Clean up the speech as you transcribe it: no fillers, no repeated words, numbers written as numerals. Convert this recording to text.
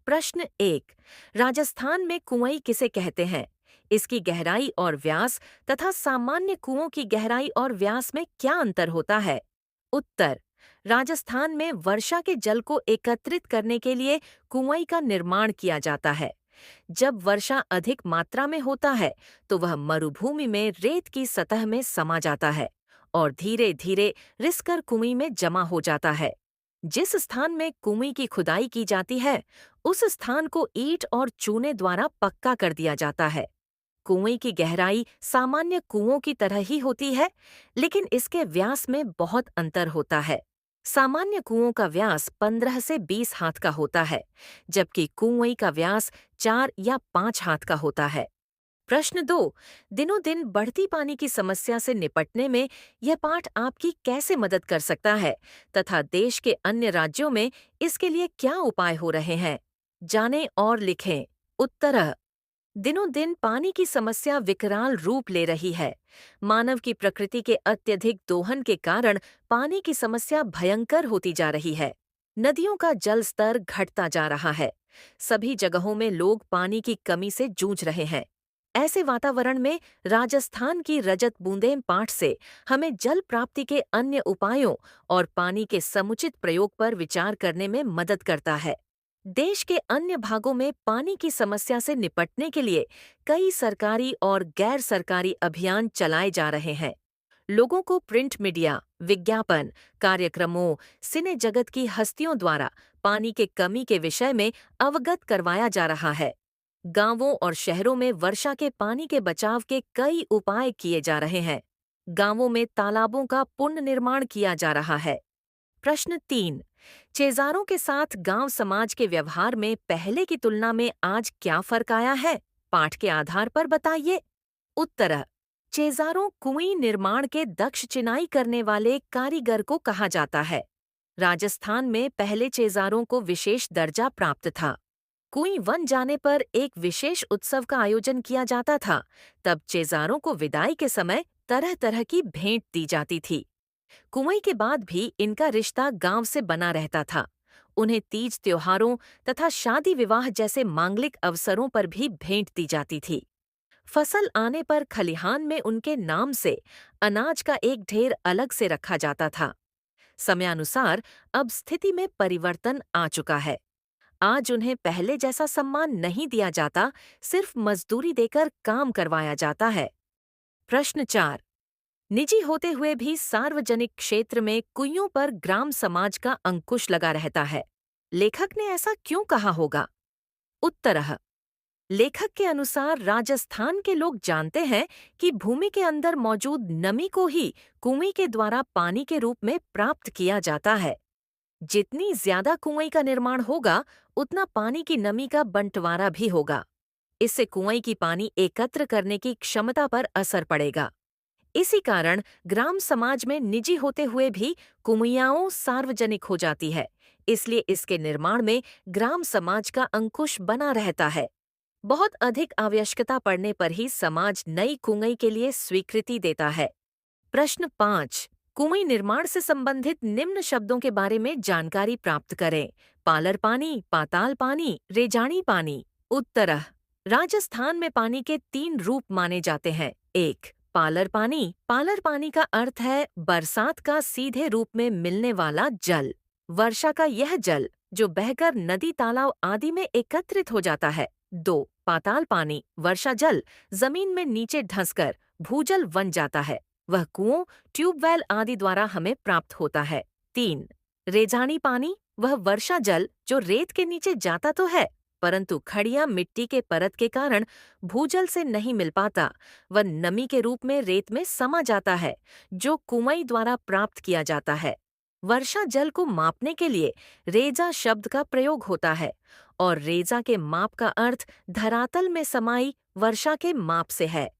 प्रश्न 1। राजस्थान में कुंवई किसे कहते हैं? इसकी गहराई और व्यास तथा सामान्य कुओं की गहराई और व्यास में क्या अंतर होता है? उत्तर। राजस्थान में वर्षा के जल को एकत्रित करने के लिए कुंवई का निर्माण किया जाता है। जब वर्षा अधिक मात्रा में होता है तो वह मरुभूमि में रेत की सतह में समा जाता है और धीरे धीरे रिसकर कुएं में जमा हो जाता है। जिस स्थान में कुएं की खुदाई की जाती है उस स्थान को ईंट और चूने द्वारा पक्का कर दिया जाता है। कुएं की गहराई सामान्य कुओं की तरह ही होती है, लेकिन इसके व्यास में बहुत अंतर होता है। सामान्य कुओं का व्यास 15 से 20 हाथ का होता है, जबकि कुएं का व्यास 4 या 5 हाथ का होता है। प्रश्न 2। दिनों दिन बढ़ती पानी की समस्या से निपटने में यह पाठ आपकी कैसे मदद कर सकता है तथा देश के अन्य राज्यों में इसके लिए क्या उपाय हो रहे हैं? जानें और लिखें। उत्तर। दिनों दिन पानी की समस्या विकराल रूप ले रही है। मानव की प्रकृति के अत्यधिक दोहन के कारण पानी की समस्या भयंकर होती जा रही है। नदियों का जल स्तर घटता जा रहा है। सभी जगहों में लोग पानी की कमी से जूझ रहे हैं। ऐसे वातावरण में राजस्थान की रजत बूंदें पाठ से हमें जल प्राप्ति के अन्य उपायों और पानी के समुचित प्रयोग पर विचार करने में मदद करता है। देश के अन्य भागों में पानी की समस्या से निपटने के लिए कई सरकारी और गैर सरकारी अभियान चलाए जा रहे हैं। लोगों को प्रिंट मीडिया, विज्ञापन, कार्यक्रमों, सिने जगत की हस्तियों द्वारा पानी के कमी के विषय में अवगत करवाया जा रहा है। गांवों और शहरों में वर्षा के पानी के बचाव के कई उपाय किए जा रहे हैं। गांवों में तालाबों का पुनर्निर्माण किया जा रहा है। प्रश्न 3। चेजारों के साथ गांव समाज के व्यवहार में पहले की तुलना में आज क्या फर्क आया है? पाठ के आधार पर बताइए। उत्तर। चेजारों कुएं निर्माण के दक्ष चिनाई करने वाले कारीगर को कहा जाता है। राजस्थान में पहले चेजारों को विशेष दर्जा प्राप्त था। कुएं बन जाने पर एक विशेष उत्सव का आयोजन किया जाता था। तब चेजारों को विदाई के समय तरह तरह की भेंट दी जाती थी। कुंवई के बाद भी इनका रिश्ता गांव से बना रहता था। उन्हें तीज त्योहारों तथा शादी विवाह जैसे मांगलिक अवसरों पर भी भेंट दी जाती थी। फसल आने पर खलिहान में उनके नाम से अनाज का एक ढेर अलग से रखा जाता था। समयानुसार अब स्थिति में परिवर्तन आ चुका है। आज उन्हें पहले जैसा सम्मान नहीं दिया जाता, सिर्फ मजदूरी देकर काम करवाया जाता है। प्रश्न 4। निजी होते हुए भी सार्वजनिक क्षेत्र में कुइयों पर ग्राम समाज का अंकुश लगा रहता है। लेखक ने ऐसा क्यों कहा होगा? उत्तर। लेखक के अनुसार राजस्थान के लोग जानते हैं कि भूमि के अंदर मौजूद नमी को ही कुएं के द्वारा पानी के रूप में प्राप्त किया जाता है। जितनी ज्यादा कुएं का निर्माण होगा उतना पानी की नमी का बंटवारा भी होगा। इससे कुएं की पानी एकत्र करने की क्षमता पर असर पड़ेगा। इसी कारण ग्राम समाज में निजी होते हुए भी कुइयाओं सार्वजनिक हो जाती है। इसलिए इसके निर्माण में ग्राम समाज का अंकुश बना रहता है। बहुत अधिक आवश्यकता पड़ने पर ही समाज नई कुंई के लिए स्वीकृति देता है। प्रश्न 5। कुएं निर्माण से संबंधित निम्न शब्दों के बारे में जानकारी प्राप्त करें। पालर पानी, पाताल पानी, रेजानी पानी। उत्तर। राजस्थान में पानी के 3 रूप माने जाते हैं। 1। पालर पानी। पालर पानी का अर्थ है बरसात का सीधे रूप में मिलने वाला जल। वर्षा का यह जल जो बहकर नदी, तालाब आदि में एकत्रित हो जाता है। 2। पाताल पानी। वर्षा जल जमीन में नीचे धंसकर भूजल बन जाता है। वह कुओं, ट्यूबवेल आदि द्वारा हमें प्राप्त होता है। 3। रेजानी पानी। वह वर्षा जल जो रेत के नीचे जाता तो है, परंतु खड़िया मिट्टी के परत के कारण भूजल से नहीं मिल पाता। वह नमी के रूप में रेत में समा जाता है, जो कुंई द्वारा प्राप्त किया जाता है। वर्षा जल को मापने के लिए रेजा शब्द का प्रयोग होता है और रेजा के माप का अर्थ धरातल में समाई वर्षा के माप से है।